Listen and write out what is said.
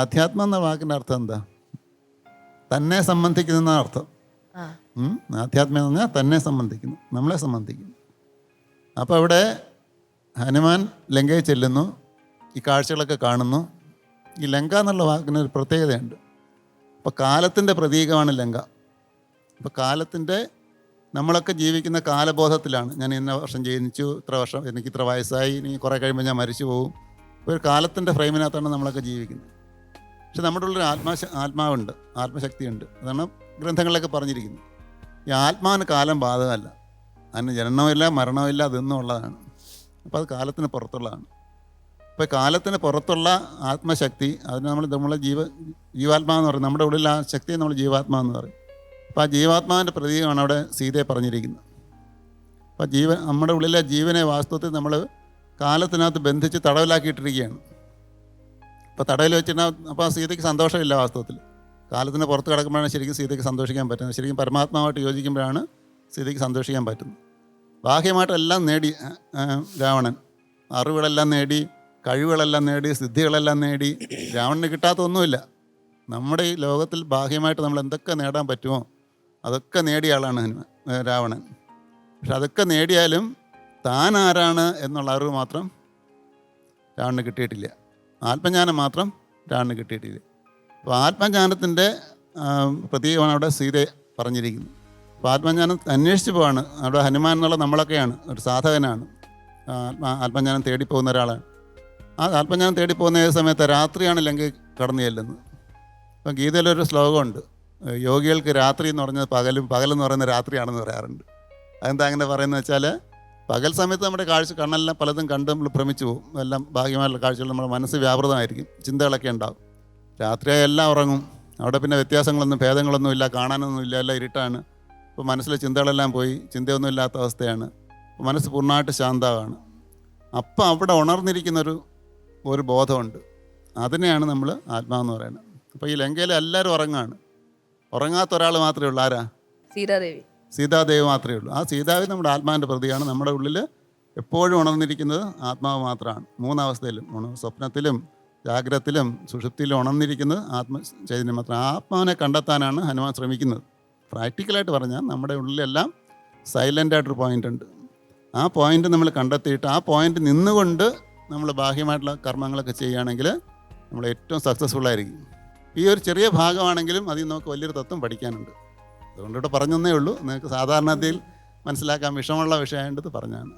അധ്യാത്മം എന്ന വാക്കിൻ്റെ അർത്ഥം എന്താ? തന്നെ സംബന്ധിക്കുന്ന അർത്ഥം. ആധ്യാത്മം എന്ന് പറഞ്ഞാൽ തന്നെ സംബന്ധിക്കുന്നു, നമ്മളെ സംബന്ധിക്കുന്നു. അപ്പോൾ അവിടെ ഹനുമാൻ ലങ്കയിൽ ചെല്ലുന്നു, ഈ കാഴ്ചകളൊക്കെ കാണുന്നു. ഈ ലങ്ക എന്നുള്ള വാക്കിനൊരു പ്രത്യേകതയുണ്ട്. അപ്പോൾ കാലത്തിൻ്റെ പ്രതീകമാണ് ലങ്ക. അപ്പോൾ കാലത്തിൻ്റെ, നമ്മളൊക്കെ ജീവിക്കുന്ന കാലബോധത്തിലാണ്. ഞാൻ ഇന്ന വർഷം ജനിച്ചു, ഇത്ര വർഷം, എനിക്ക് ഇത്ര വയസ്സായി, ഇനി കുറേ കഴിയുമ്പോൾ ഞാൻ മരിച്ചു പോകും. ഒരു കാലത്തിൻ്റെ ഫ്രെയിമിനകത്താണ് നമ്മളൊക്കെ ജീവിക്കുന്നത്. പക്ഷെ നമ്മുടെ ഉള്ളൊരു ആത്മാവുണ്ട്, ആത്മശക്തിയുണ്ട്. അതാണ് ഗ്രന്ഥങ്ങളിലൊക്കെ പറഞ്ഞിരിക്കുന്നത്. ഈ ആത്മാവിന് കാലം ബാധകമല്ല, അതിന് ജനനമില്ല മരണമില്ല, അതൊന്നും ഉള്ളതാണ്. അപ്പോൾ അത് കാലത്തിന് പുറത്തുള്ളതാണ്. അപ്പോൾ കാലത്തിന് പുറത്തുള്ള ആത്മശക്തി, അതിന് നമ്മളെ ജീവാത്മാവെന്ന് പറയും. നമ്മുടെ ഉള്ളിൽ ആ ശക്തിയെ നമ്മൾ ജീവാത്മാവെന്ന് പറയും. അപ്പോൾ ആ ജീവാത്മാവിൻ്റെ പ്രതീകമാണ് അവിടെ സീതയെ പറഞ്ഞിരിക്കുന്നത്. അപ്പോൾ നമ്മുടെ ഉള്ളിലെ ജീവനെ വാസ്തവത്തിൽ നമ്മൾ കാലത്തിനകത്ത് ബന്ധിച്ച് തടവിലാക്കിയിട്ടിരിക്കുകയാണ്. അപ്പോൾ തടവിൽ വെച്ചിട്ട് അപ്പോൾ ആ സീതയ്ക്ക് സന്തോഷമില്ല. വാസ്തവത്തിൽ കാലത്തിന് പുറത്ത് കിടക്കുമ്പോഴാണ് ശരിക്കും സീതയ്ക്ക് സന്തോഷിക്കാൻ പറ്റുന്നത്. ശരിക്കും പരമാത്മാവായിട്ട് യോജിക്കുമ്പോഴാണ് സീതയ്ക്ക് സന്തോഷിക്കാൻ പറ്റുന്നത്. ബാഹ്യമായിട്ടെല്ലാം നേടി രാവണൻ, അറിവുകളെല്ലാം നേടി, കഴിവുകളെല്ലാം നേടി, സിദ്ധികളെല്ലാം നേടി. രാവണന് കിട്ടാത്തൊന്നുമില്ല. നമ്മുടെ ഈ ലോകത്തിൽ ബാഹ്യമായിട്ട് നമ്മൾ എന്തൊക്കെ നേടാൻ പറ്റുമോ അതൊക്കെ നേടിയ ആളാണ് രാവണൻ. പക്ഷെ അതൊക്കെ നേടിയാലും താൻ ആരാണ് എന്നുള്ള അറിവ് മാത്രം രാവണന് കിട്ടിയിട്ടില്ല. ആത്മജ്ഞാനം മാത്രം രാവണന് കിട്ടിയിട്ടില്ല. അപ്പോൾ ആത്മജ്ഞാനത്തിൻ്റെ പ്രതീകമാണ് അവിടെ സീതയെ പറഞ്ഞിരിക്കുന്നത്. അപ്പോൾ ആത്മജ്ഞാനം അന്വേഷിച്ച് പോവാണ്. അവിടെ ഹനുമാൻ എന്നുള്ള നമ്മളൊക്കെയാണ്, ഒരു സാധകനാണ്, ആത്മജ്ഞാനം തേടിപ്പോകുന്ന ഒരാളാണ്. ആ ആത്മജ്ഞാനം തേടിപ്പോകുന്ന ഏത് സമയത്ത് രാത്രിയാണ് ലങ്കയിൽ കടന്നു ചെല്ലുന്നത്. അപ്പം ഗീതയിലൊരു ശ്ലോകമുണ്ട്, യോഗികൾക്ക് രാത്രി എന്ന് പറഞ്ഞത് പകലും, പകലെന്ന് പറയുന്നത് രാത്രിയാണെന്ന് പറയാറുണ്ട്. അതെന്താ അങ്ങനെ പറയുന്നത് വെച്ചാൽ, പകൽ സമയത്ത് നമ്മുടെ കണ്ണെല്ലാം പലതും കണ്ട് നമ്മൾ ഭ്രമിച്ചു പോകും. എല്ലാം ഭാഗ്യമായിട്ടുള്ള കാഴ്ചകൾ, നമ്മുടെ മനസ്സ് വ്യാപൃതമായിരിക്കും, ചിന്തകളൊക്കെ ഉണ്ടാവും. രാത്രിയായി എല്ലാം ഉറങ്ങും. അവിടെ പിന്നെ വ്യത്യാസങ്ങളൊന്നും ഭേദങ്ങളൊന്നും ഇല്ല, കാണാനൊന്നും ഇല്ല, എല്ലാം ഇരുട്ടാണ്. ഇപ്പോൾ മനസ്സിലെ ചിന്തകളെല്ലാം പോയി, ചിന്തയൊന്നും ഇല്ലാത്ത അവസ്ഥയാണ്. മനസ്സ് പൂർണ്ണമായിട്ട് ശാന്തമാണ്. അപ്പം അവിടെ ഉണർന്നിരിക്കുന്നൊരു ബോധമുണ്ട്. അതിനെയാണ് നമ്മൾ ആത്മാവെന്ന് പറയുന്നത്. അപ്പോൾ ഈ ലങ്കയിൽ എല്ലാവരും ഉറങ്ങാണ്. ഉറങ്ങാത്ത ഒരാൾ മാത്രമേ ഉള്ളൂ. ആരാ? സീതാദേവി മാത്രമേ ഉള്ളൂ. ആ സീതാദേവി നമ്മുടെ ആത്മാവിൻ്റെ പ്രതിയാണ്. നമ്മുടെ ഉള്ളിൽ എപ്പോഴും ഉണർന്നിരിക്കുന്നത് ആത്മാവ് മാത്രമാണ്. മൂന്നവസ്ഥയിലും, സ്വപ്നത്തിലും ജാഗ്രതത്തിലും സുഷുപ്തിയിലും ഉണർന്നിരിക്കുന്നത് ആത്മചൈതന്യം മാത്രം. ആത്മാവിനെ കണ്ടെത്താനാണ് ഹനുമാൻ ശ്രമിക്കുന്നത്. പ്രാക്ടിക്കലായിട്ട് പറഞ്ഞാൽ നമ്മുടെ ഉള്ളിലെല്ലാം സൈലൻ്റായിട്ടൊരു പോയിൻ്റ് ഉണ്ട്. ആ പോയിൻ്റ് നമ്മൾ കണ്ടെത്തിയിട്ട് ആ പോയിൻ്റ് നിന്നുകൊണ്ട് നമ്മൾ ബാഹ്യമായിട്ടുള്ള കർമ്മങ്ങളൊക്കെ ചെയ്യുകയാണെങ്കിൽ നമ്മൾ ഏറ്റവും സക്സസ്ഫുള്ളായിരിക്കും. ഈ ഒരു ചെറിയ ഭാഗമാണെങ്കിലും അതിൽ നമുക്ക് വലിയൊരു തത്വം പഠിക്കാനുണ്ട്. അതുകൊണ്ടിവിടെ പറഞ്ഞതേ ഉള്ളൂ. നിങ്ങൾക്ക് സാധാരണത്തിൽ മനസ്സിലാക്കാൻ വിഷമമുള്ള വിഷയമായിട്ട് പറഞ്ഞാണ്.